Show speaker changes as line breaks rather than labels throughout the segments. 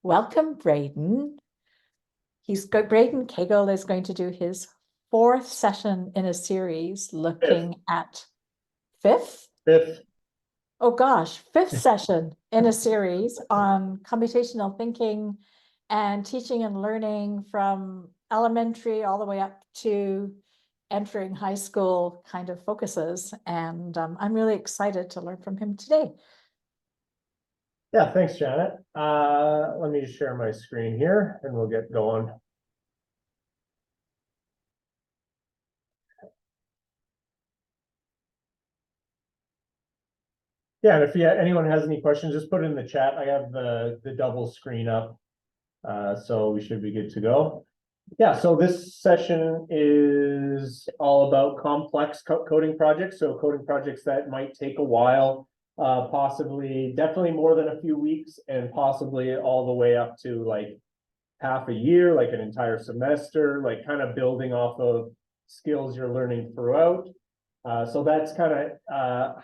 Welcome, Braden. Braden Cagle is going to do his fourth session in a series looking at fifth. Oh gosh, fifth session in a series on computational thinking and teaching and learning from elementary all the way up to entering high school kind of focuses. And I'm really excited to learn from him today.
Yeah, thanks, Janet. Let me just share my screen here and we'll get going. Yeah, and if anyone has any questions, just put it in the chat. I have the double screen up, so we should be good to go. Yeah, so this session is all about complex coding projects. So coding projects that might take a while, possibly definitely more than a few weeks, and possibly all the way up to like half a year, like an entire semester, like kind of building off of skills you're learning throughout. So that's kind of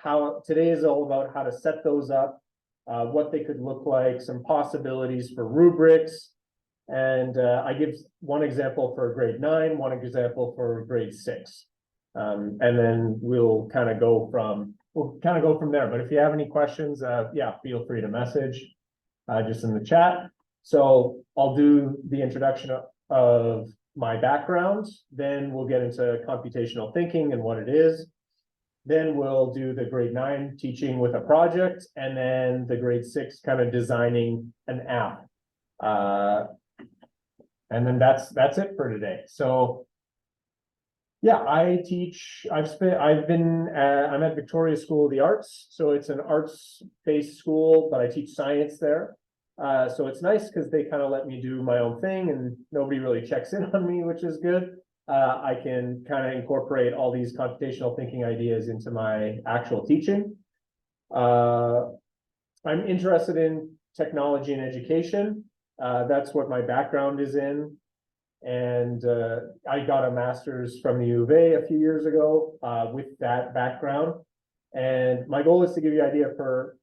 how today is all about, how to set those up, what they could look like, some possibilities for rubrics. And I give one example for grade 9, one example for grade 6. And then we'll kind of go from there. But if you have any questions, yeah, feel free to message just in the chat. So I'll do the introduction of my background, then we'll get into computational thinking and what it is. Then we'll do the grade 9 teaching with a project, and then the grade 6 kind of designing an app. And then that's it for today. So yeah, I'm at Victoria School of the Arts. So it's an arts-based school, but I teach science there. So it's nice because they kind of let me do my own thing and nobody really checks in on me, which is good. I can kind of incorporate all these computational thinking ideas into my actual teaching. I'm interested in technology and education. That's what my background is in. And I got a master's from the U of A few years ago with that background. And my goal is to give you an idea for,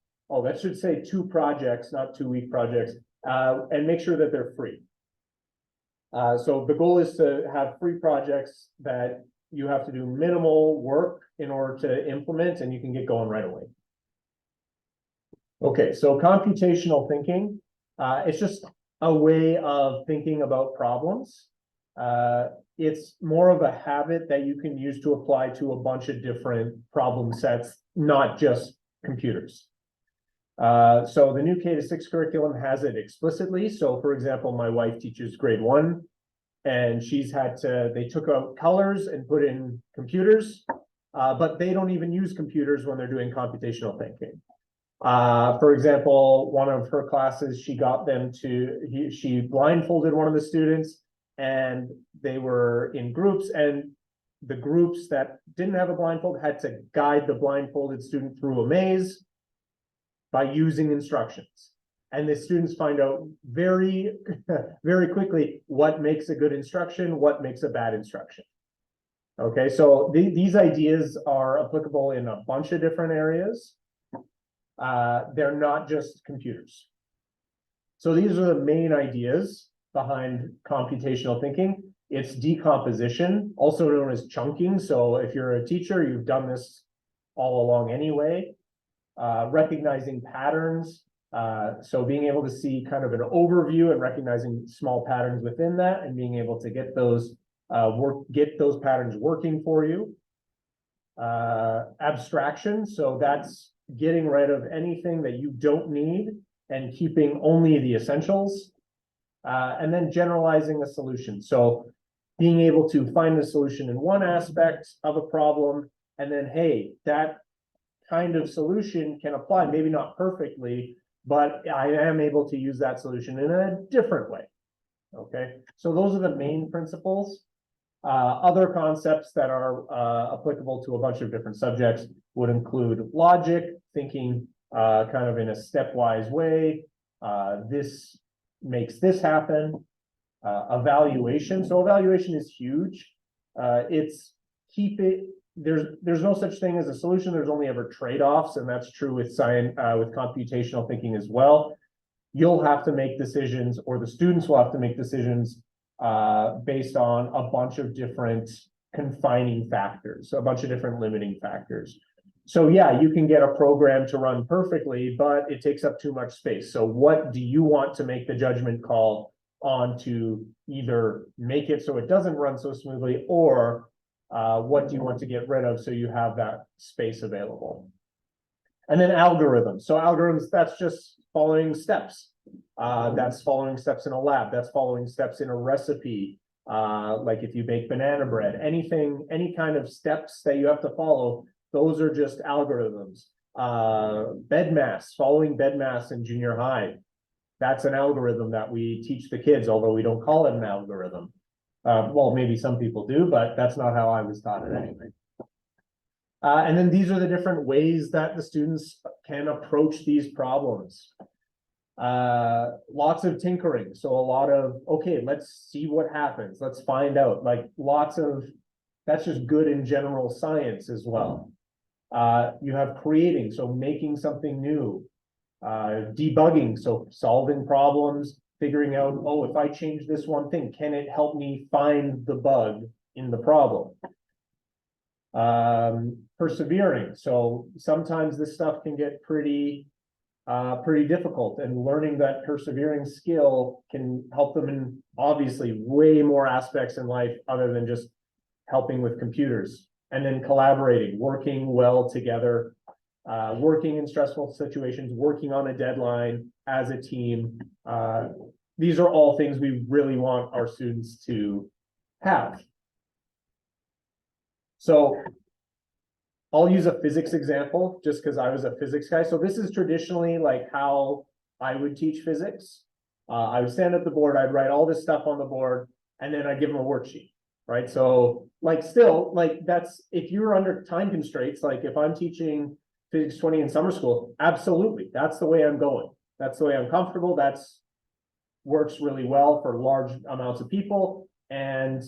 that should say 2 projects, not 2-week projects, and make sure that they're free. So the goal is to have free projects that you have to do minimal work in order to implement, and you can get going right away. Okay, so computational thinking, it's just a way of thinking about problems. It's more of a habit that you can use to apply to a bunch of different problem sets, not just computers. So the new K-6 curriculum has it explicitly. So for example, my wife teaches grade 1 and they took out colors and put in computers, but they don't even use computers when they're doing computational thinking. For example, one of her classes, she blindfolded one of the students and they were in groups, and the groups that didn't have a blindfold had to guide the blindfolded student through a maze by using instructions. And the students find out very, very quickly what makes a good instruction, what makes a bad instruction. Okay, so these ideas are applicable in a bunch of different areas. They're not just computers. So these are the main ideas behind computational thinking. It's decomposition, also known as chunking. So if you're a teacher, you've done this all along anyway. Recognizing patterns. So being able to see kind of an overview and recognizing small patterns within that and being able to get those patterns working for you. Abstraction. So that's getting rid of anything that you don't need and keeping only the essentials. And then generalizing a solution. So being able to find a solution in one aspect of a problem, and then, hey, that kind of solution can apply, maybe not perfectly, but I am able to use that solution in a different way. Okay, so those are the main principles. Other concepts that are applicable to a bunch of different subjects would include logic, thinking kind of in a stepwise way. This makes this happen. Evaluation. So evaluation is huge. There's no such thing as a solution. There's only ever trade-offs, and that's true with science, with computational thinking as well. you'll have to make decisions, or the students will have to make decisions based on a bunch of different confining factors, so a bunch of different limiting factors. So yeah, you can get a program to run perfectly, but it takes up too much space. So what do you want to make the judgment call on to either make it so it doesn't run so smoothly, or what do you want to get rid of so you have that space available? And then algorithms. So algorithms, that's just following steps. That's following steps in a lab. That's following steps in a recipe. Like if you bake banana bread, anything, any kind of steps that you have to follow, those are just algorithms. Bed mass, following bed mass in junior high. That's an algorithm that we teach the kids, although we don't call it an algorithm. Well, maybe some people do, but that's not how I was taught it anyway. And then these are the different ways that the students can approach these problems. Lots of tinkering. So a lot of, okay, let's see what happens. Let's find out. Like lots of, that's just good in general science as well. You have creating, so making something new. Debugging, so solving problems, figuring out, oh, if I change this one thing, can it help me find the bug in the problem? Persevering, so sometimes this stuff can get pretty difficult, and learning that persevering skill can help them in obviously way more aspects in life other than just helping with computers. And then collaborating, working well together, working in stressful situations, working on a deadline as a team. These are all things we really want our students to have. So I'll use a physics example just because I was a physics guy. So this is traditionally like how I would teach physics. I would stand at the board, I'd write all this stuff on the board, and then I'd give them a worksheet, right? So like still, like that's, if you're under time constraints, like if I'm teaching Physics 20 in summer school, absolutely, that's the way I'm going. That's the way I'm comfortable. That's works really well for large amounts of people. And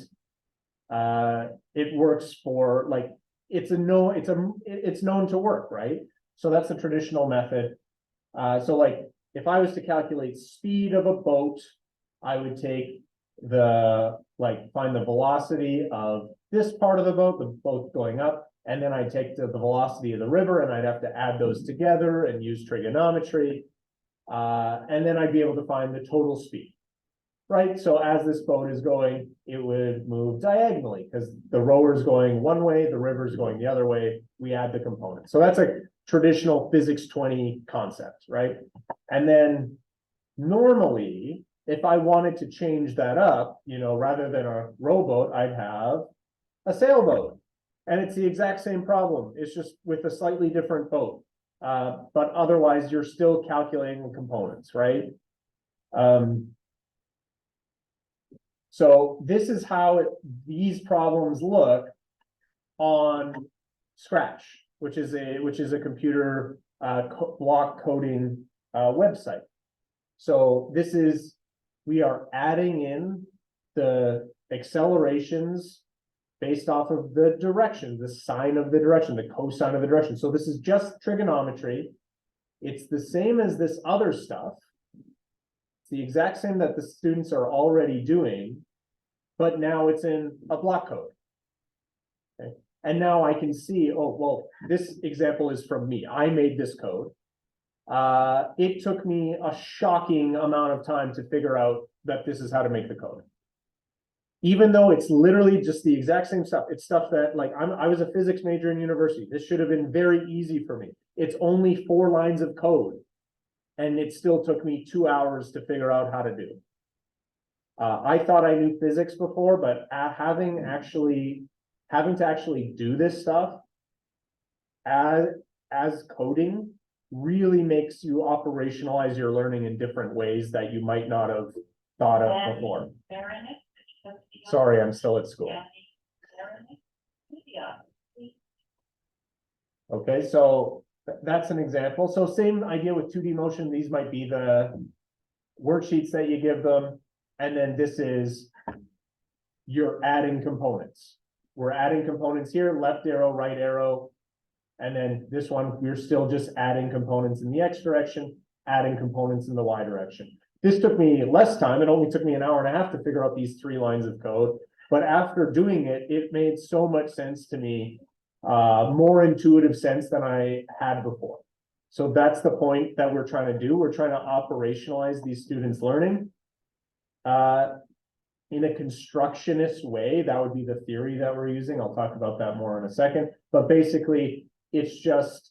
it works for like, it's known to work, right? So that's the traditional method. So like if I was to calculate speed of a boat, I would take find the velocity of this part of the boat going up, and then I'd take the velocity of the river, and I'd have to add those together and use trigonometry. And then I'd be able to find the total speed. Right, so as this boat is going, it would move diagonally because the rower's going one way, the river's going the other way. We add the components. So that's a traditional Physics 20 concept, right? And then normally, if I wanted to change that up, you know, rather than a rowboat, I'd have a sailboat. And it's the exact same problem. It's just with a slightly different boat. But otherwise, you're still calculating the components, right? So this is how these problems look on Scratch, which is a computer block coding website. So this is, we are adding in the accelerations based off of the direction, the sine of the direction, the cosine of the direction. So this is just trigonometry. It's the same as this other stuff. It's the exact same that the students are already doing, but now it's in a block code. Okay. And now I can see, oh, well, this example is from me. I made this code. It took me a shocking amount of time to figure out that this is how to make the code. Even though it's literally just the exact same stuff. It's stuff that, like, I was a physics major in university. This should have been very easy for me. It's only 4 lines of code. And it still took me 2 hours to figure out how to do. I thought I knew physics before, but having to actually do this stuff as coding really makes you operationalize your learning in different ways that you might not have thought of before. Sorry, I'm still at school. Okay, so that's an example. So same idea with 2D motion. These might be the worksheets that you give them. And then this is, you're adding components. We're adding components here, left arrow, right arrow. And then this one, we're still just adding components in the X direction. adding components in the Y direction. This took me less time. It only took me an hour and a half to figure out these 3 lines of code. But after doing it, it made so much sense to me, more intuitive sense than I had before. So that's the point that we're trying to do. We're trying to operationalize these students' learning in a constructionist way. That would be the theory that we're using. I'll talk about that more in a second. But basically, it's just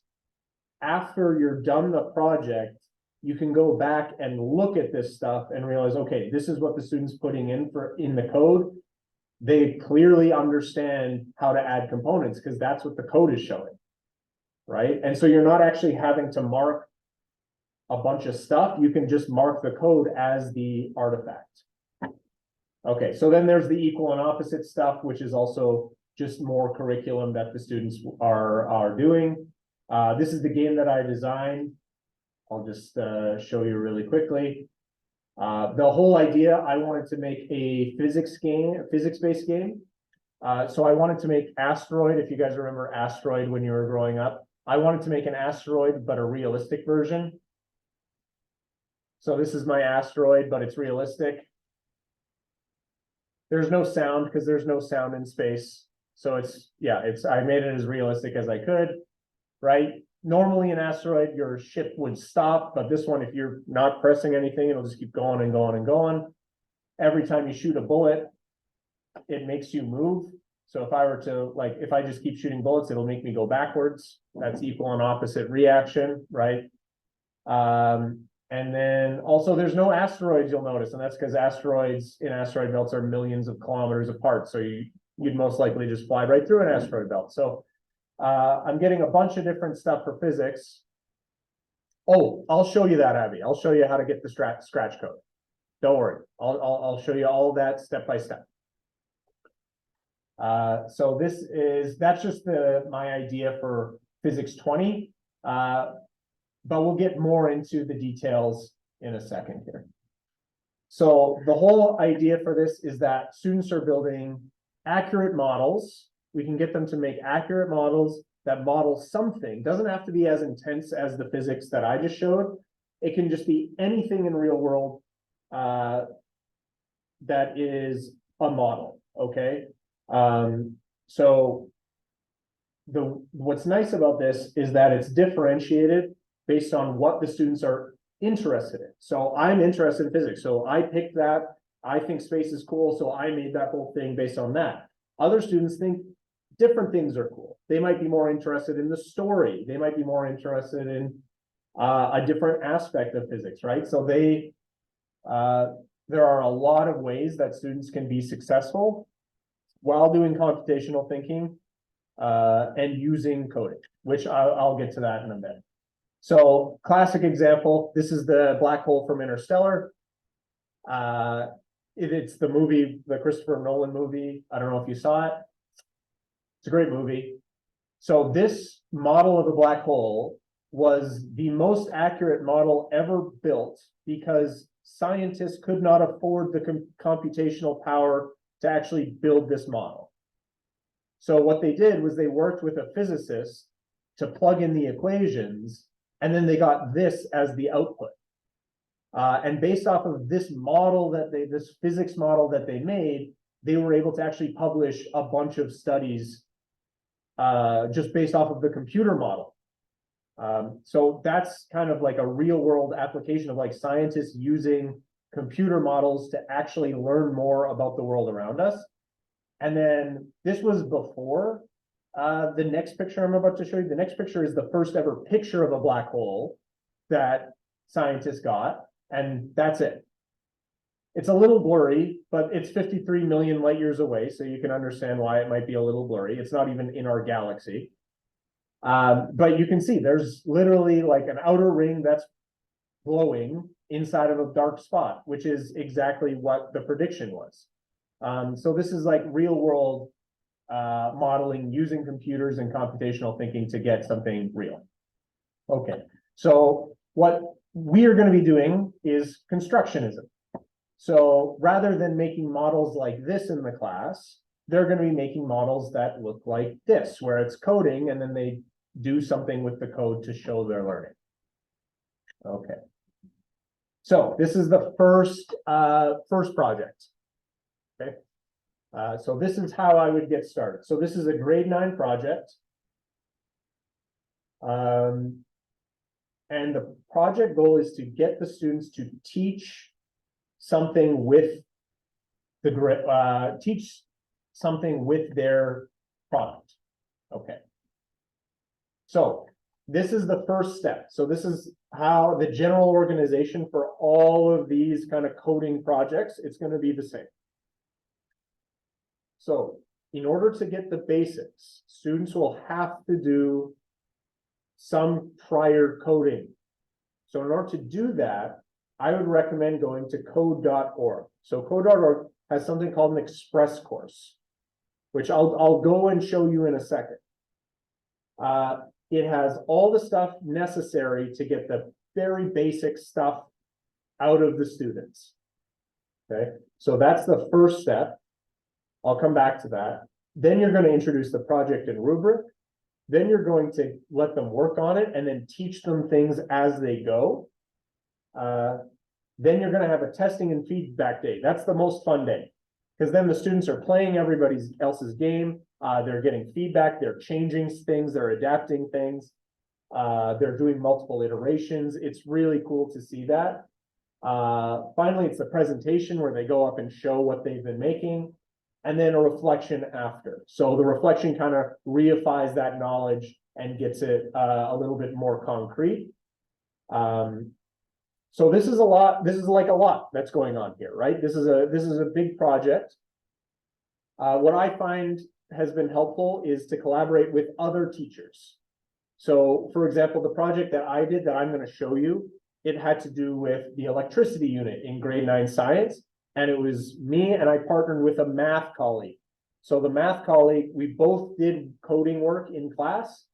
after you're done the project, you can go back and look at this stuff and realize, okay, this is what the student's putting in the code. They clearly understand how to add components because that's what the code is showing, right? And so you're not actually having to mark a bunch of stuff. You can just mark the code as the artifact. Okay, so then there's the equal and opposite stuff, which is also just more curriculum that the students are doing. This is the game that I designed. I'll just show you really quickly. The whole idea, I wanted to make a physics-based game. So I wanted to make Asteroid, if you guys remember Asteroid when you were growing up. I wanted to make an Asteroid, but a realistic version. So this is my Asteroid, but it's realistic. There's no sound because there's no sound in space. So I made it as realistic as I could, right? Normally in Asteroid, your ship would stop, but this one, if you're not pressing anything, it'll just keep going and going and going. Every time you shoot a bullet, it makes you move. So if I were to, if I just keep shooting bullets, it'll make me go backwards. That's equal and opposite reaction, right? And then also there's no asteroids, you'll notice, and that's because asteroids in asteroid belts are millions of kilometers apart. So you'd most likely just fly right through an asteroid belt. So I'm getting a bunch of different stuff for physics. Oh, I'll show you that, Abby. I'll show you how to get the scratch code. Don't worry. I'll show you all of that step by step. So that's just my idea for physics 20. But we'll get more into the details in a second here. So the whole idea for this is that students are building accurate models. We can get them to make accurate models that model something. Doesn't have to be as intense as the physics that I just showed. It can just be anything in real world that is a model, okay? So what's nice about this is that it's differentiated based on what the students are interested in. So I'm interested in physics, so I picked that. I think space is cool, so I made that whole thing based on that. Other students think different things are cool. They might be more interested in the story. They might be more interested in a different aspect of physics, right? So there are a lot of ways that students can be successful while doing computational thinking and using coding, which I'll get to that in a bit. So classic example, this is the black hole from Interstellar. It's the movie, the Christopher Nolan movie. I don't know if you saw it. It's a great movie. So this model of a black hole was the most accurate model ever built because scientists could not afford the computational power to actually build this model. So what they did was they worked with a physicist to plug in the equations, and then they got this as the output. And based off of this model this physics model that they made, they were able to actually publish a bunch of studies just based off of the computer model. So that's kind of like a real world application of like scientists using computer models to actually learn more about the world around us. And then this was before the next picture I'm about to show you. The next picture is the first ever picture of a black hole that scientists got, and that's it. It's a little blurry, but it's 53 million light years away, so you can understand why it might be a little blurry. It's not even in our galaxy. But you can see there's literally like an outer ring that's glowing inside of a dark spot, which is exactly what the prediction was. So this is like real world modeling using computers and computational thinking to get something real. Okay, so what we are going to be doing is constructionism. So rather than making models like this in the class, they're going to be making models that look like this, where it's coding and then they do something with the code to show their learning. Okay, So this is the first project. Okay. So this is how I would get started. So this is a grade 9 project. And the project goal is to get the students to teach something with teach something with their product. Okay. So this is the first step. So this is how the general organization for all of these kind of coding projects, it's going to be the same. So in order to get the basics, students will have to do some prior coding. So in order to do that, I would recommend going to code.org. So code.org has something called an express course, which I'll go and show you in a second. It has all the stuff necessary to get the very basic stuff out of the students. Okay, so that's the first step. I'll come back to that. Then you're going to introduce the project and rubric. Then you're going to let them work on it and then teach them things as they go. Then you're going to have a testing and feedback day. That's the most fun day, because then the students are playing everybody else's game. They're getting feedback. They're changing things. They're adapting things. They're doing multiple iterations. It's really cool to see that. Finally, it's a presentation where they go up and show what they've been making, and then a reflection after. So the reflection kind of reifies that knowledge and gets it a little bit more concrete. So this is a lot. This is like a lot that's going on here, right? This is a big project. What I find has been helpful is to collaborate with other teachers. So, for example, the project that I did that I'm going to show you, it had to do with the electricity unit in grade 9 science. And it was me, and I partnered with a math colleague. So the math colleague, we both did coding work in class.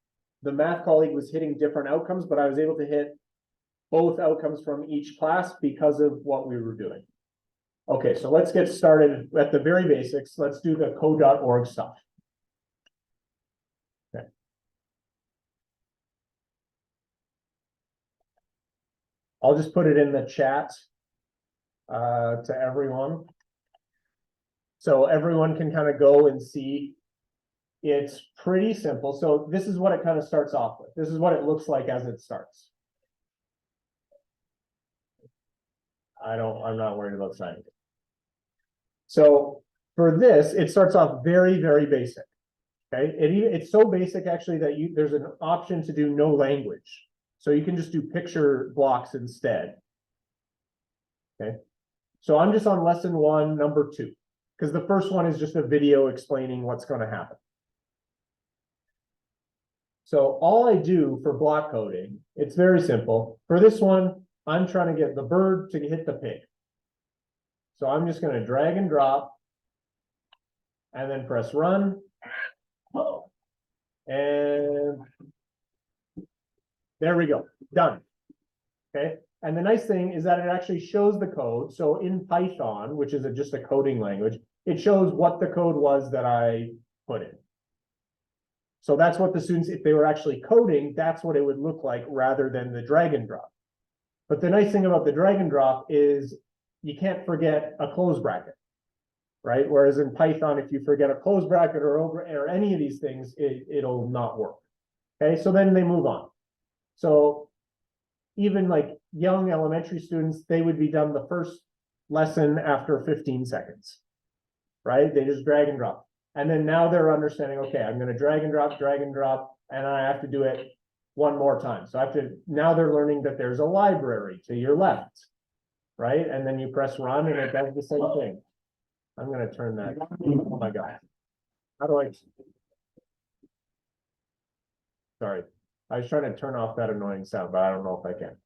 The math colleague was hitting different outcomes, but I was able to hit both outcomes from each class because of what we were doing. Okay, so let's get started at the very basics. Let's do the code.org stuff. Okay. I'll just put it in the chat to everyone. So everyone can kind of go and see. It's pretty simple. So this is what it kind of starts off with. This is what it looks like as it starts. I'm not worried about signing it. So for this, it starts off very, very basic. Okay, it's so basic actually that there's an option to do no language. So you can just do picture blocks instead. Okay, so I'm just on lesson 1, number 2, because the first one is just a video explaining what's going to happen. So all I do for block coding, it's very simple. For this one, I'm trying to get the bird to hit the pig. So I'm just going to drag and drop and then press run. And there we go, done. Okay, and the nice thing is that it actually shows the code. So in Python, which is just a coding language, it shows what the code was that I put in. So that's what the students, if they were actually coding, that's what it would look like rather than the drag and drop. But the nice thing about the drag and drop is you can't forget a close bracket, right? Whereas in Python, if you forget a close bracket or any of these things, it'll not work. Okay, so then they move on. So even like young elementary students, they would be done the first lesson after 15 seconds, right? They just drag and drop. And then now they're understanding, okay, I'm going to drag and drop, and I have to do it one more time. So now they're learning that there's a library to your left, right? And then you press run and it does the same thing. I'm going to turn that. Oh my God. How do I? Sorry. I was trying to turn off that annoying sound, but I don't know if I can.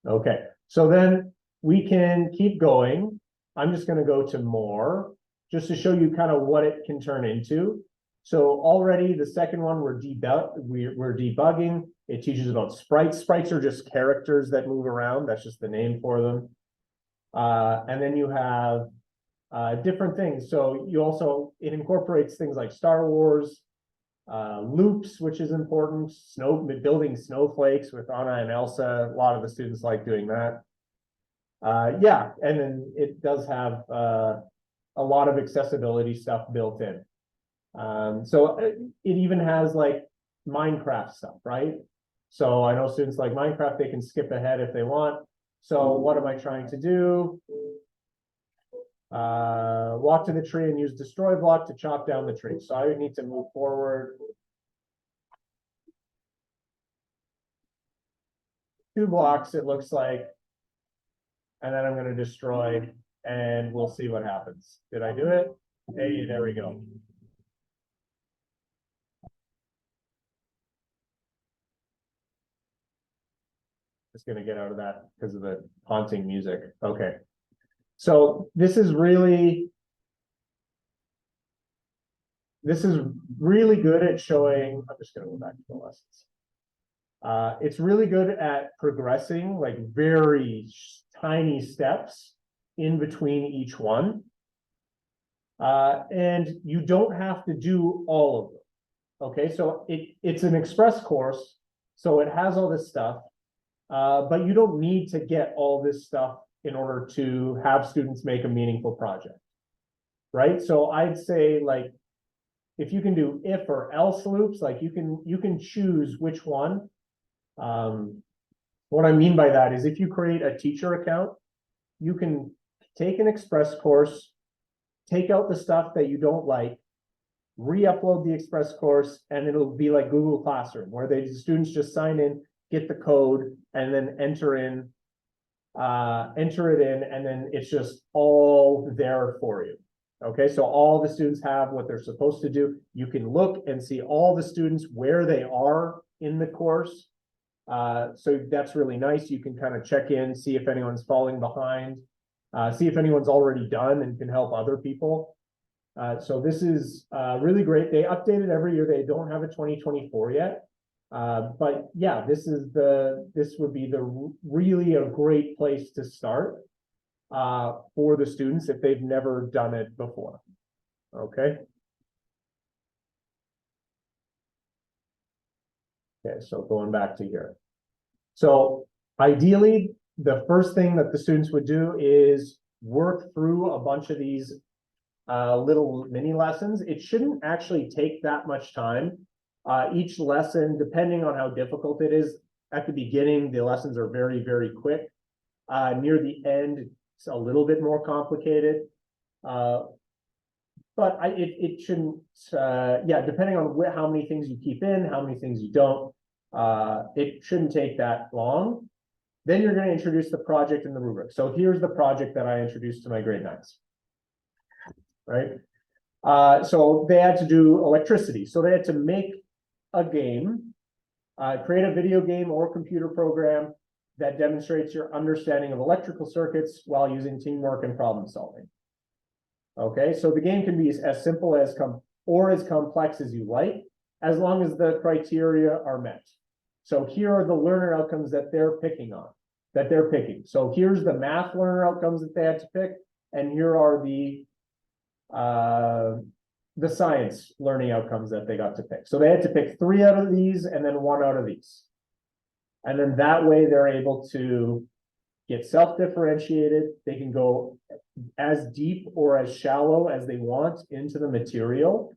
Okay. So then we can keep going. I'm just going to go to more just to show you kind of what it can turn into. So already the second one, we're debugging. It teaches about sprites. Sprites are just characters that move around. That's just the name for them. And then you have different things. So it incorporates things like Star Wars, loops, which is important, building snowflakes with Anna and Elsa. A lot of the students like doing that. Yeah, and then it does have a lot of accessibility stuff built in. So it even has like Minecraft stuff, right? So I know students like Minecraft, they can skip ahead if they want. So what am I trying to do? Walk to the tree and use destroy block to chop down the tree. So I would need to move forward 2 blocks, it looks like, and then I'm going to destroy, and we'll see what happens. Did I do it? Hey, there we go. Just going to get out of that because of the haunting music. Okay. So this is really good at showing. I'm just going to go back to the lessons. It's really good at progressing like very tiny steps in between each one. And you don't have to do all of them. Okay, so it's an express course, so it has all this stuff, but you don't need to get all this stuff in order to have students make a meaningful project, right? So I'd say like, if you can do if or else loops, like you can choose which one. What I mean by that is if you create a teacher account, you can take an express course, take out the stuff that you don't like, re-upload the express course, and it'll be like Google Classroom, where the students just sign in, get the code, and then enter it in, and then it's just all there for you. Okay, so all the students have what they're supposed to do. You can look and see all the students where they are in the course. So that's really nice. You can kind of check in, see if anyone's falling behind, see if anyone's already done and can help other people. So this is really great. They update it every year. They don't have a 2024 yet. But yeah, this would be really a great place to start for the students if they've never done it before. Okay. Okay, so going back to here. So ideally, the first thing that the students would do is work through a bunch of these little mini lessons. It shouldn't actually take that much time. Each lesson, depending on how difficult it is, at the beginning, the lessons are very, very quick. Near the end, it's a little bit more complicated. But it shouldn't, yeah, depending on how many things you keep in, how many things you don't, it shouldn't take that long. Then you're going to introduce the project and the rubric. So here's the project that I introduced to my grade 9s. Right? So they had to do electricity. So they had to make a game, create a video game or computer program that demonstrates your understanding of electrical circuits while using teamwork and problem solving. Okay, so the game can be as simple as or as complex as you like, as long as the criteria are met. So here are the learner outcomes that they're picking. So here's the math learner outcomes that they had to pick, and here are the science learning outcomes that they got to pick. So they had to pick 3 out of these and then 1 out of these. And then that way they're able to get self-differentiated. They can go as deep or as shallow as they want into the material.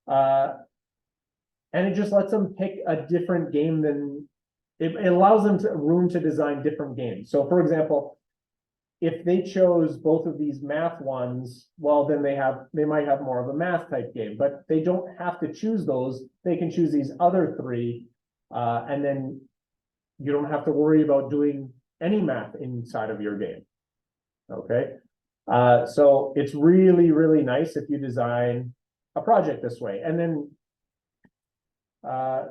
And it just lets them pick a different game than, it allows them room to design different games. So for example, if they chose both of these math ones, well, then they might have more of a math type game, but they don't have to choose those. They can choose these other 3, and then you don't have to worry about doing any math inside of your game. Okay, so it's really, really nice if you design a project this way, and then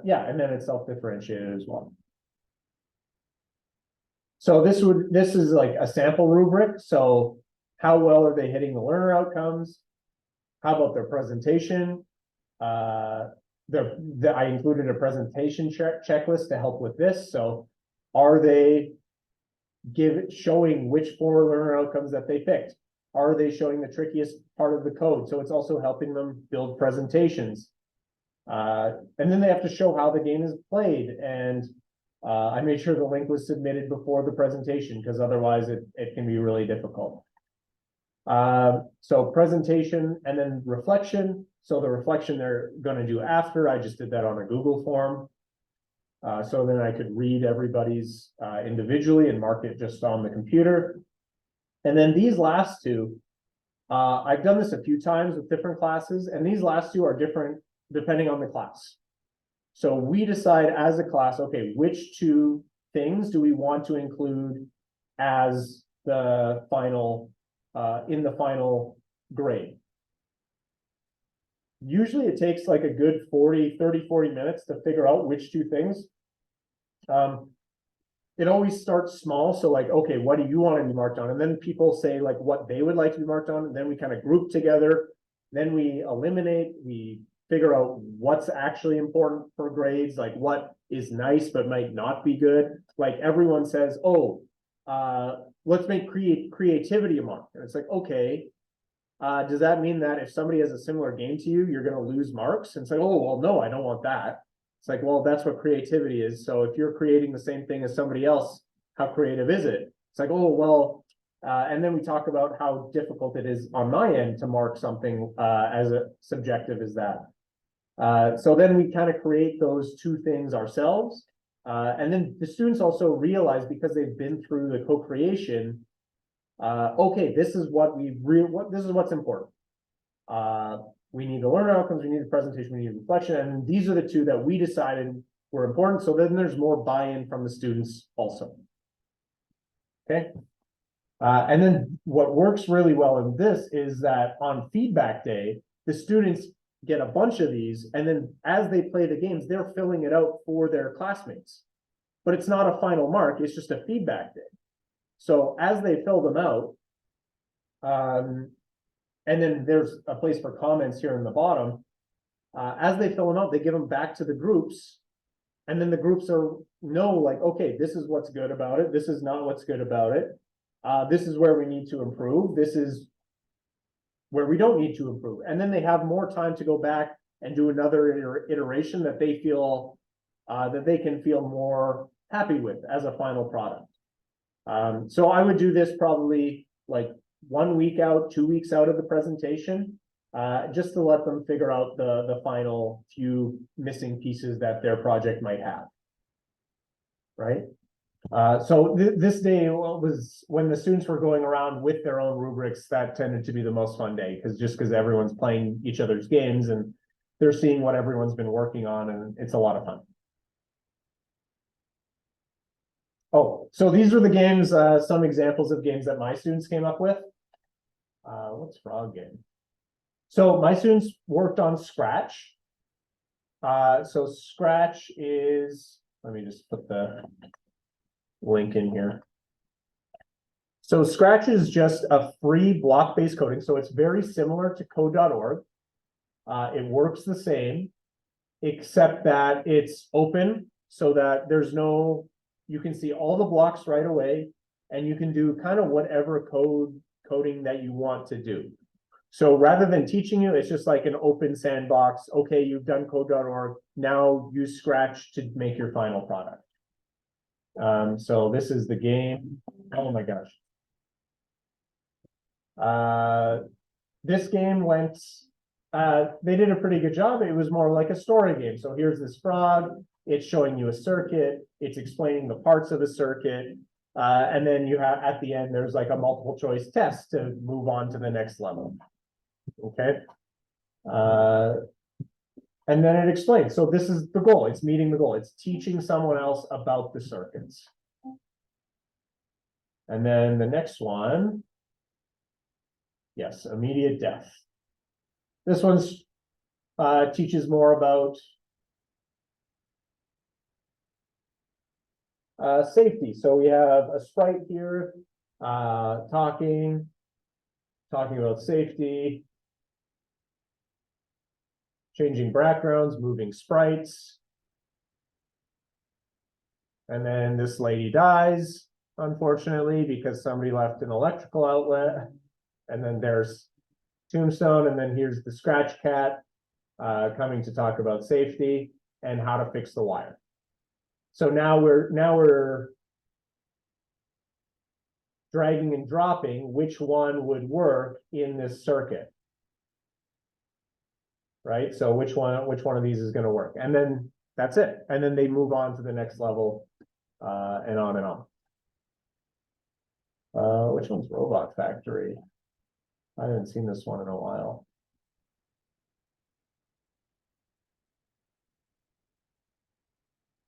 yeah, and then it's self-differentiated as well. So this is like a sample rubric. So how well are they hitting the learner outcomes? How about their presentation? I included a presentation checklist to help with this. So are they showing which 4 learner outcomes that they picked? Are they showing the trickiest part of the code? So it's also helping them build presentations. And then they have to show how the game is played and I made sure the link was submitted before the presentation because otherwise it can be really difficult. So presentation and then reflection. So the reflection they're going to do after, I just did that on a Google form. So then I could read everybody's individually and mark it just on the computer. And then these last two, I've done this a few times with different classes, and these last two are different depending on the class. So we decide as a class, okay, which two things do we want to include as the final, in the final grade. Usually it takes like a good 40 minutes to figure out which two things. It always starts small. So like, okay, what do you want to be marked on? And then people say like what they would like to be marked on. And then we kind of group together. Then we eliminate, we figure out what's actually important for grades, like what is nice but might not be good. Like everyone says, oh, let's make creativity a mark. And it's like, okay, does that mean that if somebody has a similar game to you, you're going to lose marks? And it's like, oh, well, no, I don't want that. It's like, well, that's what creativity is. So if you're creating the same thing as somebody else, how creative is it? It's like, oh, well, and then we talk about how difficult it is on my end to mark something as a subjective as that. So then we kind of create those two things ourselves. And then the students also realize, because they've been through the co-creation, okay, this is what this is what's important. We need the learner outcomes, we need the presentation, we need reflection, and these are the two that we decided were important. So then there's more buy-in from the students also. Okay. And then what works really well in this is that on feedback day, the students get a bunch of these, and then as they play the games, they're filling it out for their classmates. But it's not a final mark, it's just a feedback day. So as they fill them out, and then there's a place for comments here in the bottom. As they fill them out, they give them back to the groups. And then the groups know like, okay, this is what's good about it. This is not what's good about it. This is where we need to improve. This is where we don't need to improve. And then they have more time to go back and do another iteration that they feel, that they can feel more happy with as a final product. So I would do this probably like 1 week out, 2 weeks out of the presentation, just to let them figure out the final few missing pieces that their project might have. Right? So this day was when the students were going around with their own rubrics. That tended to be the most fun day, because everyone's playing each other's games and they're seeing what everyone's been working on, and it's a lot of fun. Oh, so these are the games, some examples of games that my students came up with. What's frog game? So my students worked on Scratch. So Scratch is, let me just put the link in here. So Scratch is just a free block-based coding. So it's very similar to code.org. It works the same, except that it's open so that there's no, you can see all the blocks right away, and you can do kind of whatever coding that you want to do. So rather than teaching you, it's just like an open sandbox. Okay, you've done code.org. Now use Scratch to make your final product. So this is the game. Oh my gosh. This game went, they did a pretty good job. It was more like a story game. So here's this frog. It's showing you a circuit. It's explaining the parts of the circuit. And then you have, at the end, there's like a multiple choice test to move on to the next level. Okay. And then it explains. So this is the goal. It's meeting the goal. It's teaching someone else about the circuits. And then the next one. Yes, immediate death. This one's teaches more about safety. So we have a sprite here talking about safety, changing backgrounds, moving sprites. And then this lady dies, unfortunately, because somebody left an electrical outlet. And then there's Tombstone, and then here's the Scratch Cat coming to talk about safety and how to fix the wire. So now we're dragging and dropping which one would work in this circuit. Right? So which one of these is going to work? And then that's it. And then they move on to the next level, and on and on. Which one's Robot Factory? I haven't seen this one in a while.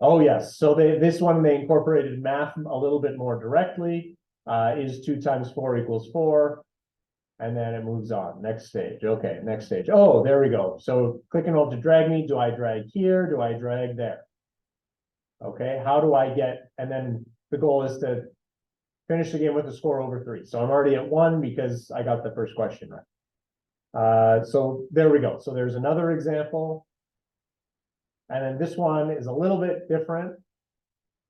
Oh yes, so this one they incorporated math a little bit more directly. Is 2 times 4 equals 4. And then it moves on. Next stage. Okay, next stage. Oh, there we go. So click and hold to drag me. Do I drag here? Do I drag there? Okay, how do I get, and then the goal is to finish the game with a score over 3. So I'm already at 1 because I got the first question right. So there we go. So there's another example. And then this one is a little bit different,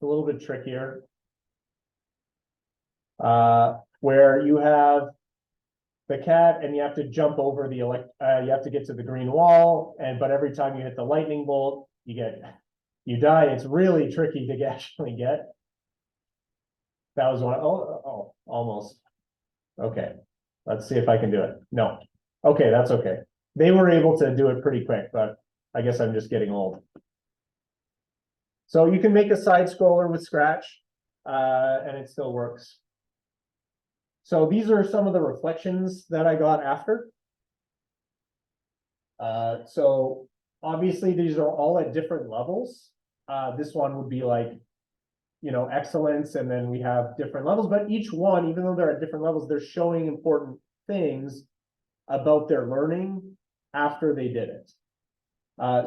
a little bit trickier. Where you have the cat and you have to jump over the you have to get to the green wall, but every time you hit the lightning bolt, you die. It's really tricky to actually get. That was one. Oh, almost. Okay, let's see if I can do it. No. Okay, that's okay. They were able to do it pretty quick, but I guess I'm just getting old. So you can make a side scroller with Scratch, and it still works. So these are some of the reflections that I got after. So obviously these are all at different levels. This one would be like, excellence, and then we have different levels, but each one, even though they're at different levels, they're showing important things about their learning after they did it.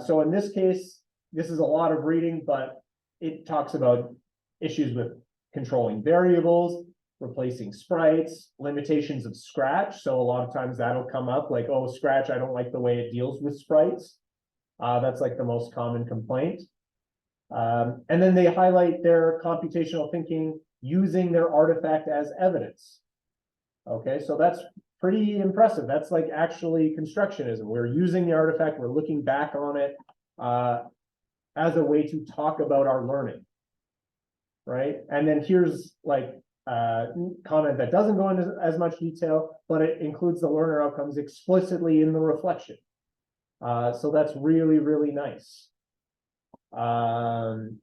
So in this case, this is a lot of reading, but it talks about issues with controlling variables, replacing sprites, limitations of Scratch. So a lot of times that'll come up like, oh, Scratch, I don't like the way it deals with sprites. That's like the most common complaint. And then they highlight their computational thinking using their artifact as evidence. Okay, so that's pretty impressive. That's like actually constructionism. We're using the artifact, we're looking back on it as a way to talk about our learning. Right? And then here's like comment that doesn't go into as much detail, but it includes the learner outcomes explicitly in the reflection. So that's really, really nice. And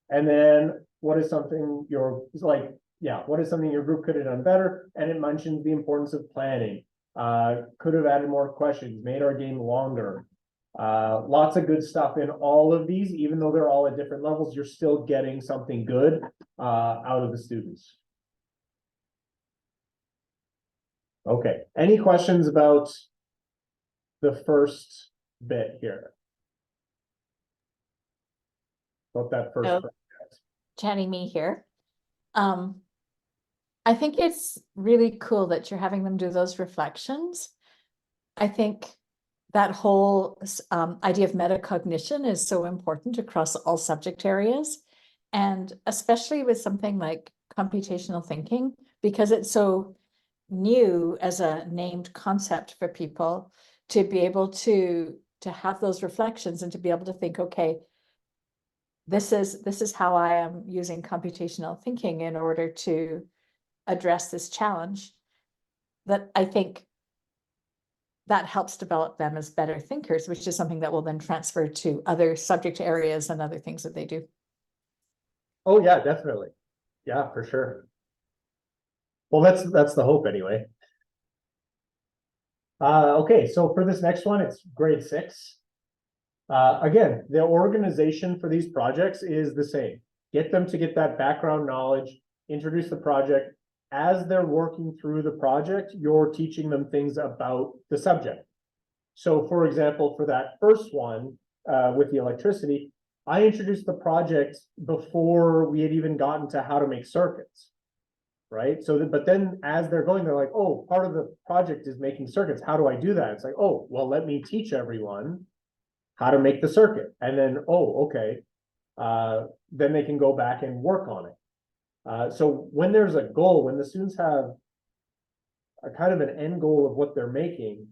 then what is something what is something your group could have done better? And it mentions the importance of planning. Could have added more questions, made our game longer. Lots of good stuff in all of these. Even though they're all at different levels, you're still getting something good out of the students. Okay, any questions about the first bit here? About that first project?
Chatting me here. I think it's really cool that you're having them do those reflections. I think that whole idea of metacognition is so important across all subject areas, and especially with something like computational thinking, because it's so new as a named concept for people to be able to have those reflections and to be able to think, okay, this is how I am using computational thinking in order to address this challenge. That I think that helps develop them as better thinkers, which is something that will then transfer to other subject areas and other things that they do.
Oh yeah, definitely. Yeah, for sure. Well, that's the hope anyway. Okay, so for this next one, it's grade 6. Again, the organization for these projects is the same. Get them to get that background knowledge, introduce the project. As they're working through the project, you're teaching them things about the subject. So for example, for that first one with the electricity, I introduced the project before we had even gotten to how to make circuits. Right? So, but then as they're going, they're like, oh, part of the project is making circuits. How do I do that? It's like, oh, well, let me teach everyone how to make the circuit. And then, oh, okay. Then they can go back and work on it. So when there's a goal, when the students have a kind of an end goal of what they're making,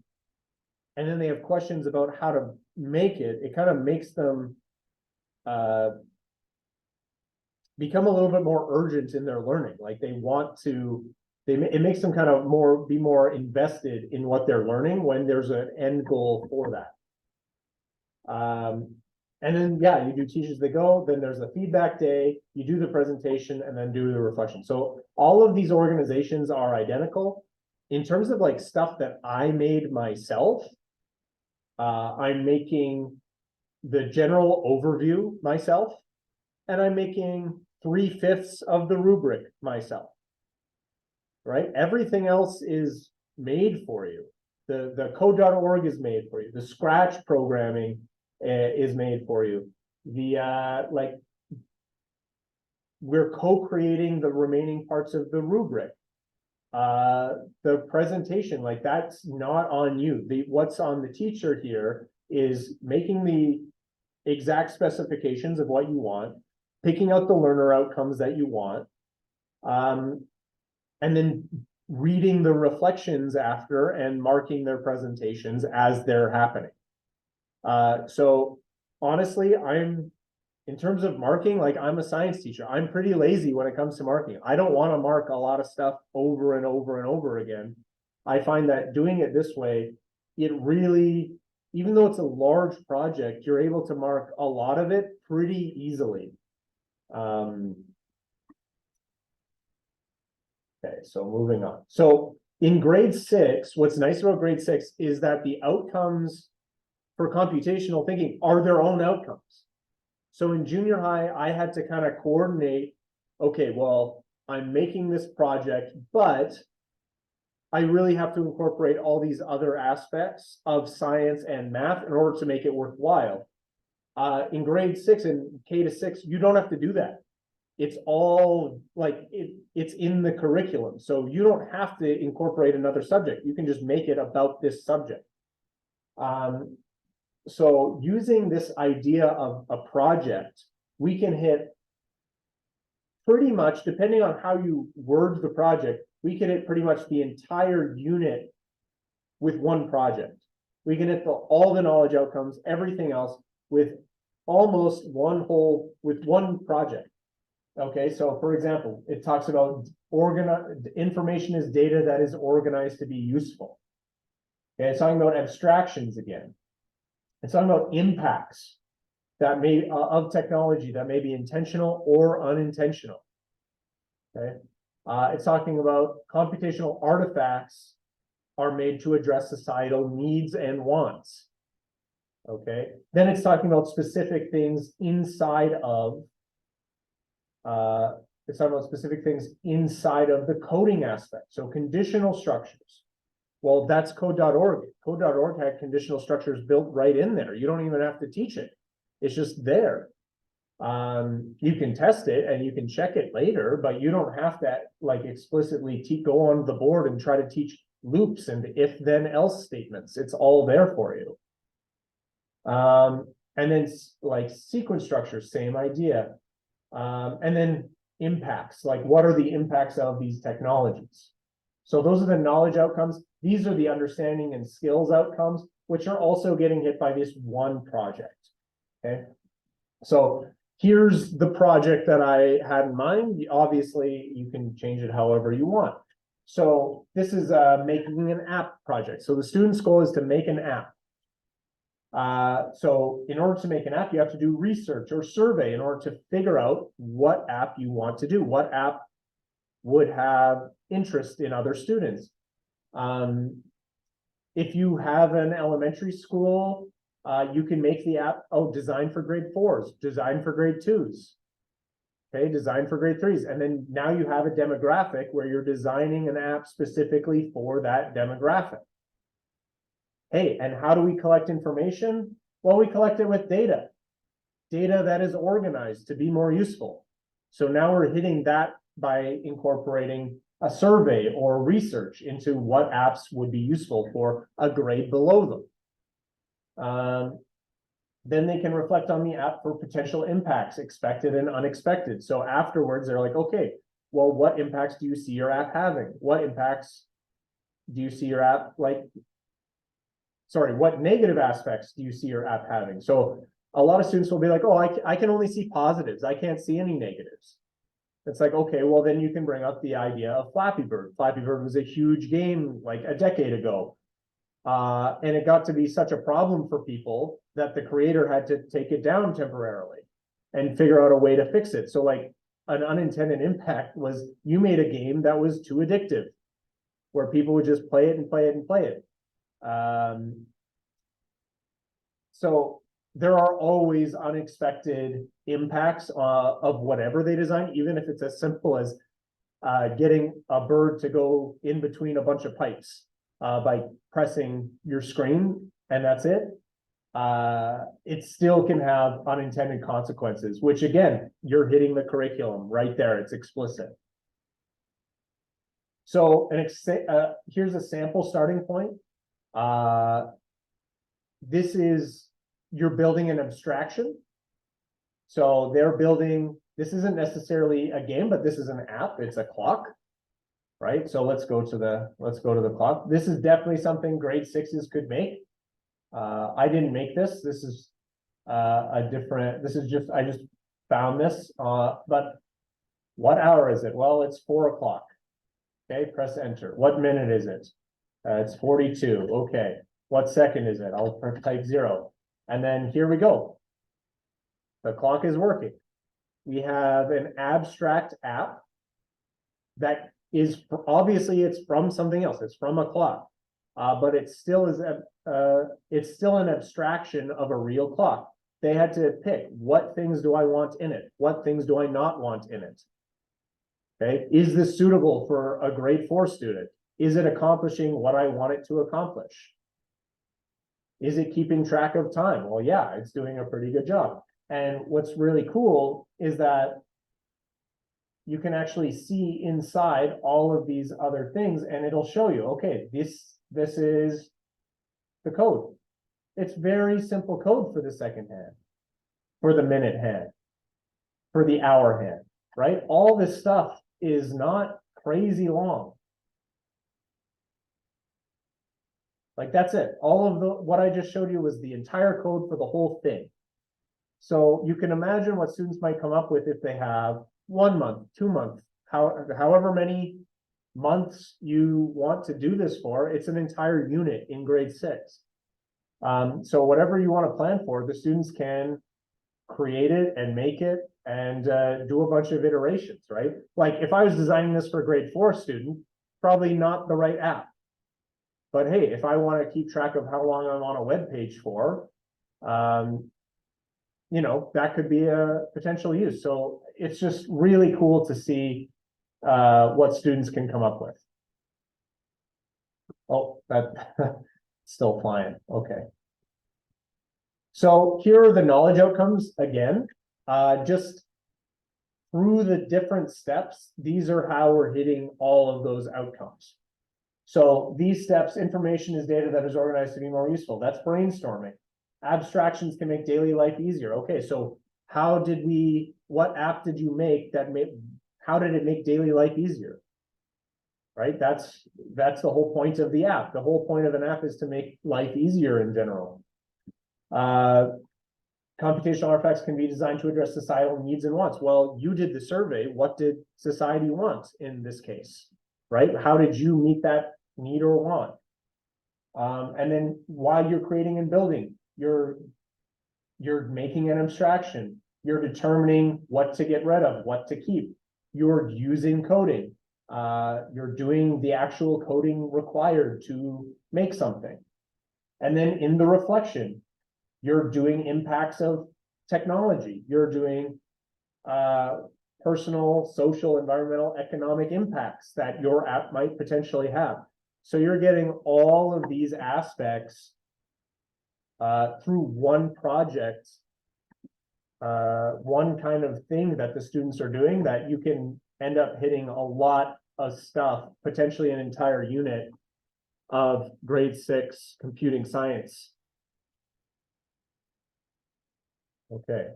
and then they have questions about how to make it, it kind of makes them become a little bit more urgent in their learning. Like they want to, it makes them kind of be more invested in what they're learning when there's an end goal for that. And then, yeah, you do teach as they go, then there's the feedback day, you do the presentation, and then do the reflection. So all of these organizations are identical. In terms of like stuff that I made myself, I'm making the general overview myself, and I'm making 3/5 of the rubric myself, right? Everything else is made for you. The code.org is made for you. The Scratch programming is made for you. The like we're co-creating the remaining parts of the rubric. The presentation, like that's not on you. What's on the teacher here is making the exact specifications of what you want, picking out the learner outcomes that you want, and then reading the reflections after and marking their presentations as they're happening. So honestly, in terms of marking, like I'm a science teacher. I'm pretty lazy when it comes to marking. I don't want to mark a lot of stuff over and over and over again. I find that doing it this way, it really, even though it's a large project, you're able to mark a lot of it pretty easily. Okay, so moving on. So in grade 6, what's nice about grade 6 is that the outcomes for computational thinking are their own outcomes. So in junior high, I had to kind of coordinate, okay, well, I'm making this project, but I really have to incorporate all these other aspects of science and math in order to make it worthwhile. In grade 6 and K to 6, you don't have to do that. It's all like it's in the curriculum. So you don't have to incorporate another subject. You can just make it about this subject. So using this idea of a project, we can hit pretty much, depending on how you word the project, we can hit pretty much the entire unit with one project. We can hit all the knowledge outcomes, everything else with almost with one project. Okay, so for example, it talks about information is data that is organized to be useful. Okay, it's talking about abstractions again. It's talking about impacts that may of technology that may be intentional or unintentional. Okay, it's talking about computational artifacts are made to address societal needs and wants. Okay, then it's talking about specific things inside of. It's talking about specific things inside of the coding aspect. So conditional structures. Well, that's code.org. Code.org had conditional structures built right in there. You don't even have to teach it. It's just there. You can test it and you can check it later, but you don't have to like explicitly go on the board and try to teach loops and if then else statements. It's all there for you. And then like sequence structures, same idea. And then impacts, like what are the impacts of these technologies? So those are the knowledge outcomes. These are the understanding and skills outcomes, which are also getting hit by this one project. Okay, so here's the project that I had in mind. Obviously, you can change it however you want. So this is making an app project. So the student's goal is to make an app. So in order to make an app, you have to do research or survey in order to figure out what app you want to do, what app would have interest in other students. If you have an elementary school, you can make the app, designed for grade 4s, designed for grade 2s, okay, designed for grade 3s. And then now you have a demographic where you're designing an app specifically for that demographic. Hey, and how do we collect information? Well, we collect it with data that is organized to be more useful. So now we're hitting that by incorporating a survey or research into what apps would be useful for a grade below them. Then they can reflect on the app for potential impacts, expected and unexpected. So afterwards, they're like, okay, well, what impacts do you see your app having? What impacts do you see your app what negative aspects do you see your app having? So a lot of students will be like, oh, I can only see positives. I can't see any negatives. It's like, okay, well, then you can bring up the idea of Flappy Bird. Flappy Bird was a huge game like a decade ago. And it got to be such a problem for people that the creator had to take it down temporarily and figure out a way to fix it. So like an unintended impact was you made a game that was too addictive, where people would just play it and play it and play it. So there are always unexpected impacts of whatever they design, even if it's as simple as getting a bird to go in between a bunch of pipes by pressing your screen, and that's it. It still can have unintended consequences, which again, you're hitting the curriculum right there. It's explicit. So here's a sample starting point. This is, you're building an abstraction. So they're building, this isn't necessarily a game, but this is an app. It's a clock, right? So let's go to the clock. This is definitely something grade 6s could make. I didn't make this. This is I just found this. But what hour is it? Well, it's 4 o'clock. Okay, press enter. What minute is it? It's 42. Okay. What second is it? I'll type 0. And then here we go. The clock is working. We have an abstract app that is obviously it's from something else. It's from a clock, but it still is it's still an abstraction of a real clock. They had to pick, what things do I want in it? What things do I not want in it? Okay, is this suitable for a grade 4 student? Is it accomplishing what I want it to accomplish? Is it keeping track of time? Well, yeah, it's doing a pretty good job. And what's really cool is that you can actually see inside all of these other things, and it'll show you, okay, this is the code. It's very simple code for the second hand, for the minute hand, for the hour hand, right? All this stuff is not crazy long. Like that's it. All of what I just showed you was the entire code for the whole thing. So you can imagine what students might come up with if they have 1 month, 2 months, however many months you want to do this for. It's an entire unit in grade 6. So whatever you want to plan for, the students can create it and make it and do a bunch of iterations, right? Like if I was designing this for a grade 4 student, probably not the right app. But hey, if I want to keep track of how long I'm on a web page for, you know, that could be a potential use. So it's just really cool to see what students can come up with. Oh, that still flying. Okay. So here are the knowledge outcomes again. Just through the different steps, these are how we're hitting all of those outcomes. So these steps, information is data that is organized to be more useful. That's brainstorming. Abstractions can make daily life easier. Okay, so what app did you make how did it make daily life easier? Right, that's the whole point of the app. The whole point of an app is to make life easier in general. Computational artifacts can be designed to address societal needs and wants. Well, you did the survey. What did society want in this case? Right? How did you meet that need or want? And then while you're creating and building, you're making an abstraction. You're determining what to get rid of, what to keep. You're using coding. You're doing the actual coding required to make something. And then in the reflection, you're doing impacts of technology. You're doing personal, social, environmental, economic impacts that your app might potentially have. So you're getting all of these aspects through one project, one kind of thing that the students are doing, that you can end up hitting a lot of stuff, potentially an entire unit of grade 6 computing science. Okay.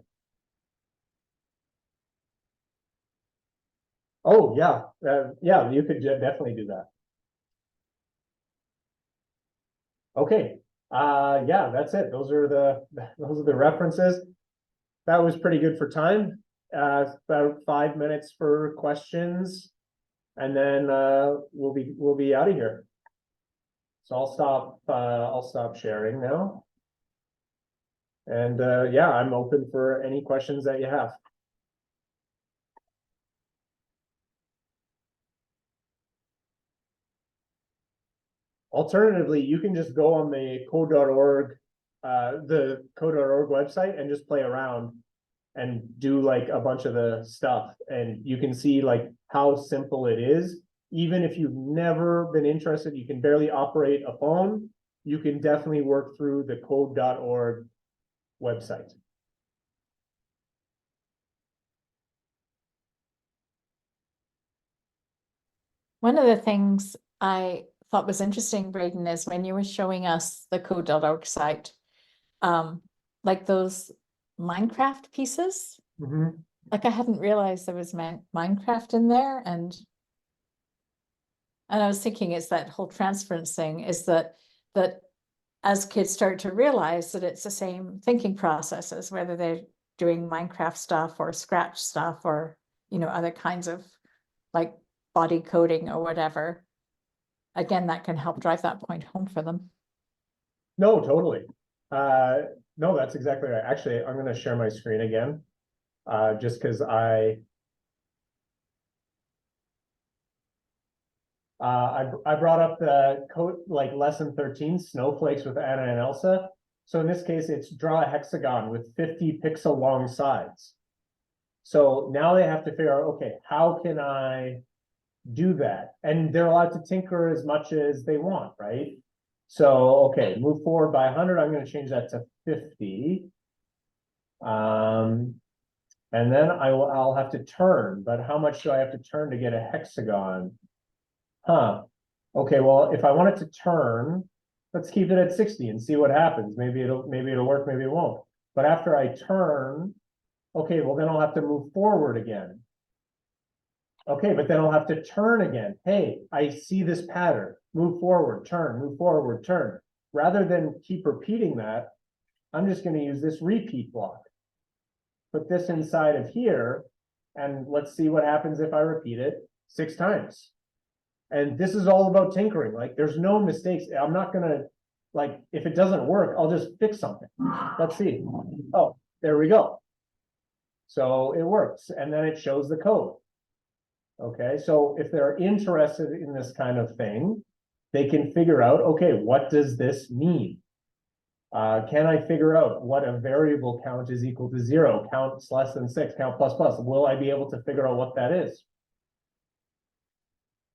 Oh, yeah. Yeah, you could definitely do that. Okay. Yeah, that's it. Those are the references. That was pretty good for time. About 5 minutes for questions, and then we'll be out of here. So I'll stop sharing now. And yeah, I'm open for any questions that you have. Alternatively, you can just go on the code.org website and just play around and do like a bunch of the stuff, and you can see like how simple it is. Even if you've never been interested, you can barely operate a phone, you can definitely work through the code.org website.
One of the things I thought was interesting, Braden, is when you were showing us the code.org site, like those Minecraft pieces.
Mm-hmm.
Like I hadn't realized there was Minecraft in there, and I was thinking it's that whole transference thing, is that as kids start to realize that it's the same thinking processes, whether they're doing Minecraft stuff or Scratch stuff or, you know, other kinds of like body coding or whatever. Again, that can help drive that point home for them.
No, totally. No, that's exactly right. Actually, I'm going to share my screen again, just because I brought up the code, like lesson 13, snowflakes with Anna and Elsa. So in this case, it's draw a hexagon with 50 pixel long sides. So now they have to figure out, okay, how can I do that? And they're allowed to tinker as much as they want, right? So, okay, move forward by 100. I'm going to change that to 50. And then I'll have to turn, but how much do I have to turn to get a hexagon? Huh. Okay, well, if I want it to turn, let's keep it at 60 and see what happens. Maybe it'll work, maybe it won't. But after I turn, okay, well, then I'll have to move forward again. Okay, but then I'll have to turn again. Hey, I see this pattern. Move forward, turn. Rather than keep repeating that, I'm just going to use this repeat block. Put this inside of here, and let's see what happens if I repeat it 6 times. And this is all about tinkering. Like, there's no mistakes. I'm not going to, like, if it doesn't work, I'll just fix something. Let's see. Oh, there we go. So it works. And then it shows the code. Okay, so if they're interested in this kind of thing, they can figure out, okay, what does this mean? Can I figure out what a variable count is equal to 0, counts less than 6, count plus plus? Will I be able to figure out what that is?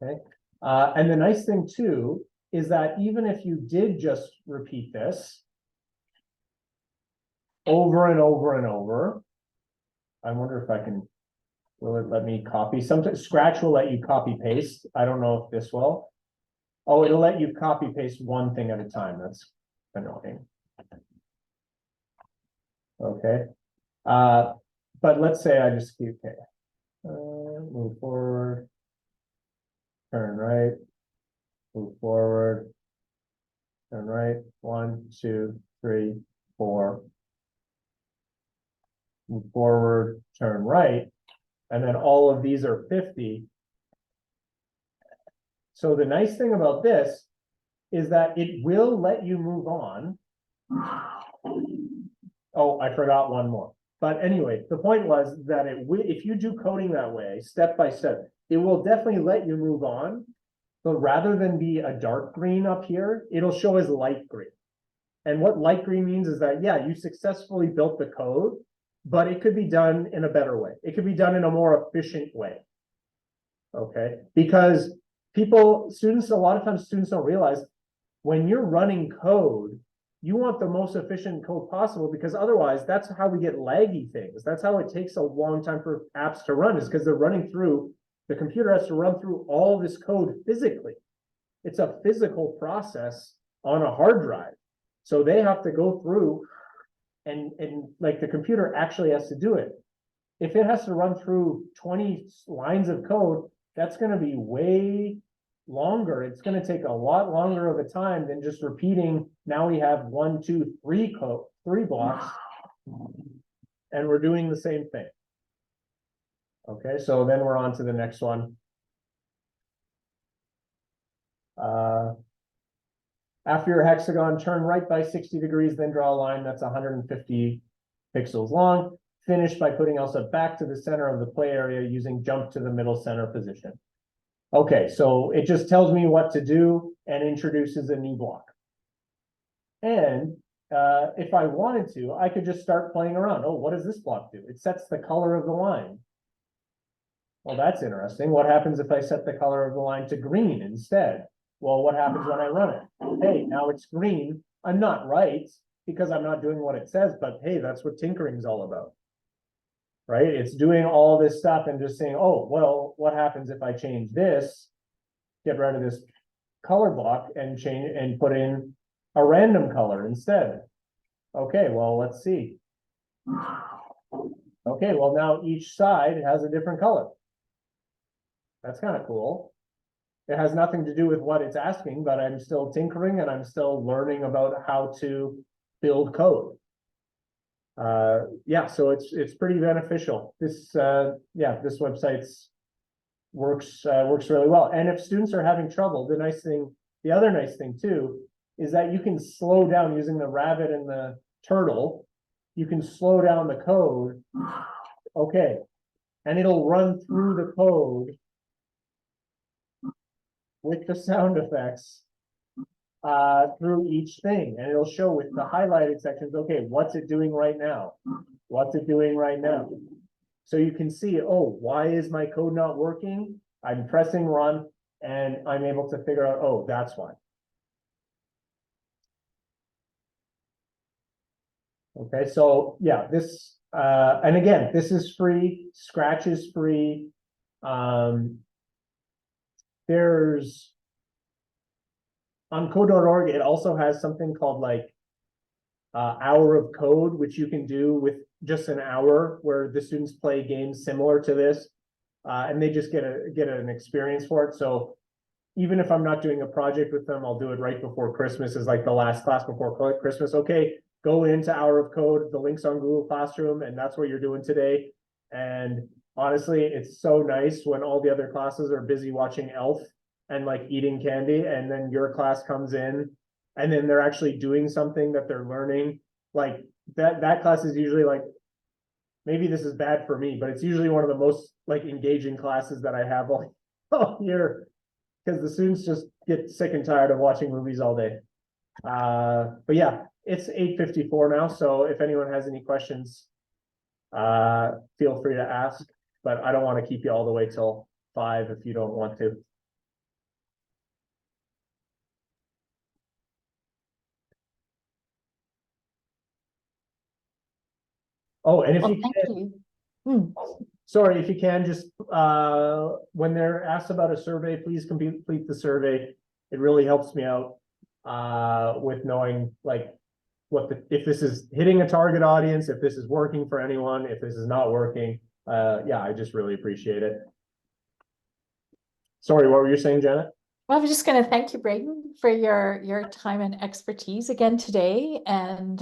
Okay, and the nice thing too is that even if you did just repeat this over and over and over, I wonder if I can, will it let me copy? Sometimes Scratch will let you copy paste. I don't know if this will. Oh, it'll let you copy paste one thing at a time. That's annoying. Okay. But let's say I just keep, okay. Move forward, turn right, move forward, turn right, 1, 2, 3, 4, move forward, turn right, and then all of these are 50. So the nice thing about this is that it will let you move on. Oh, I forgot one more. But anyway, the point was that if you do coding that way, step by step, it will definitely let you move on. But rather than be a dark green up here, it'll show as light green. And what light green means is that, yeah, you successfully built the code, but it could be done in a better way. It could be done in a more efficient way. Okay, because students, a lot of times students don't realize when you're running code, you want the most efficient code possible, because otherwise that's how we get laggy things. That's how it takes a long time for apps to run, is because they're running through, the computer has to run through all this code physically. It's a physical process on a hard drive. So they have to go through and like the computer actually has to do it. If it has to run through 20 lines of code, that's going to be way longer. It's going to take a lot longer of a time than just repeating. Now we have 1, 2, 3 blocks, and we're doing the same thing. Okay, so then we're on to the next one. After your hexagon, turn right by 60 degrees, then draw a line that's 150 pixels long. Finish by putting Elsa back to the center of the play area using jump to the middle center position. Okay, so it just tells me what to do and introduces a new block. And if I wanted to, I could just start playing around. Oh, what does this block do? It sets the color of the line. Well, that's interesting. What happens if I set the color of the line to green instead? Well, what happens when I run it? Hey, now it's green. I'm not right because I'm not doing what it says, but hey, that's what tinkering is all about. Right? It's doing all this stuff and just saying, oh, well, what happens if I change this, get rid of this color block and change and put in a random color instead? Okay, well, let's see. Okay, well, now each side has a different color. That's kind of cool. It has nothing to do with what it's asking, but I'm still tinkering and I'm still learning about how to build code. Yeah, so it's pretty beneficial. This this website's works really well. And if students are having trouble, the other nice thing too is that you can slow down using the rabbit and the turtle. You can slow down the code. Okay, and it'll run through the code with the sound effects through each thing, and it'll show with the highlighted sections, okay, what's it doing right now? What's it doing right now? So you can see, oh, why is my code not working? I'm pressing run, and I'm able to figure out, oh, that's why. Okay, so yeah, this, and again, this is free, Scratch is free. There's, on code.org, it also has something called like hour of code, which you can do with just an hour where the students play games similar to this. And they just get an experience for it. So even if I'm not doing a project with them, I'll do it right before Christmas is like the last class before Christmas. Okay, go into Hour of Code. The link's on Google Classroom, and that's what you're doing today. And honestly, it's so nice when all the other classes are busy watching Elf and like eating candy, and then your class comes in, and then they're actually doing something that they're learning. Like that class is usually like, maybe this is bad for me, but it's usually one of the most like engaging classes that I have all year, because the students just get sick and tired of watching movies all day. But yeah, it's 8:54 now, so if anyone has any questions, feel free to ask, but I don't want to keep you all the way till 5 if you don't want to. Oh, and if you
thank
can,
you.
sorry, if you can just when they're asked about a survey, please complete the survey. It really helps me out with knowing like if this is hitting a target audience, if this is working for anyone, if this is not working. Yeah, I just really appreciate it. Sorry, what were you saying, Janet?
Well, I'm just going to thank you, Braden, for your time and expertise again today. And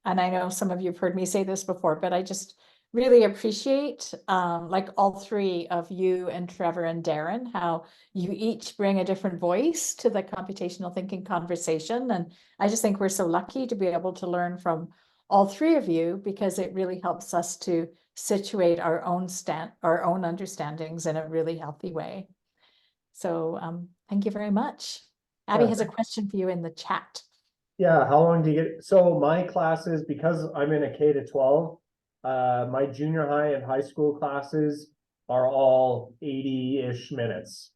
I know some of you have heard me say this before, but I just really appreciate like all three of you and Trevor and Darren, how you each bring a different voice to the computational thinking conversation. And I just think we're so lucky to be able to learn from all three of you, because it really helps us to situate our own understandings in a really healthy way. So thank you very much. Abby has a question for you in the chat.
Yeah, how long do you get? So my classes, because I'm in a K to 12, my junior high and high school classes are all 80-ish minutes.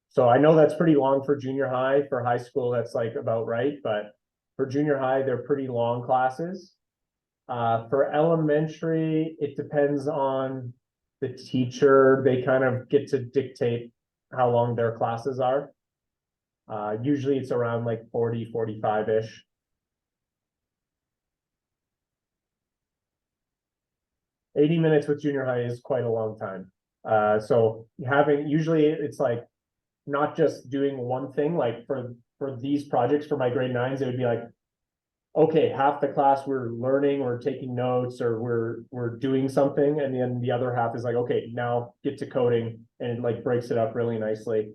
So I know that's pretty long for junior high. For high school, that's like about right. But for junior high, they're pretty long classes. For elementary, it depends on the teacher. They kind of get to dictate how long their classes are. Usually it's around like 40, 45-ish. Eighty minutes with junior high is quite a long time. So usually it's like not just doing one thing. Like for these projects for my grade nines, it would be like, okay, half the class we're learning or taking notes or we're doing something, and then the other half is like, okay, now get to coding, and it like breaks it up really nicely.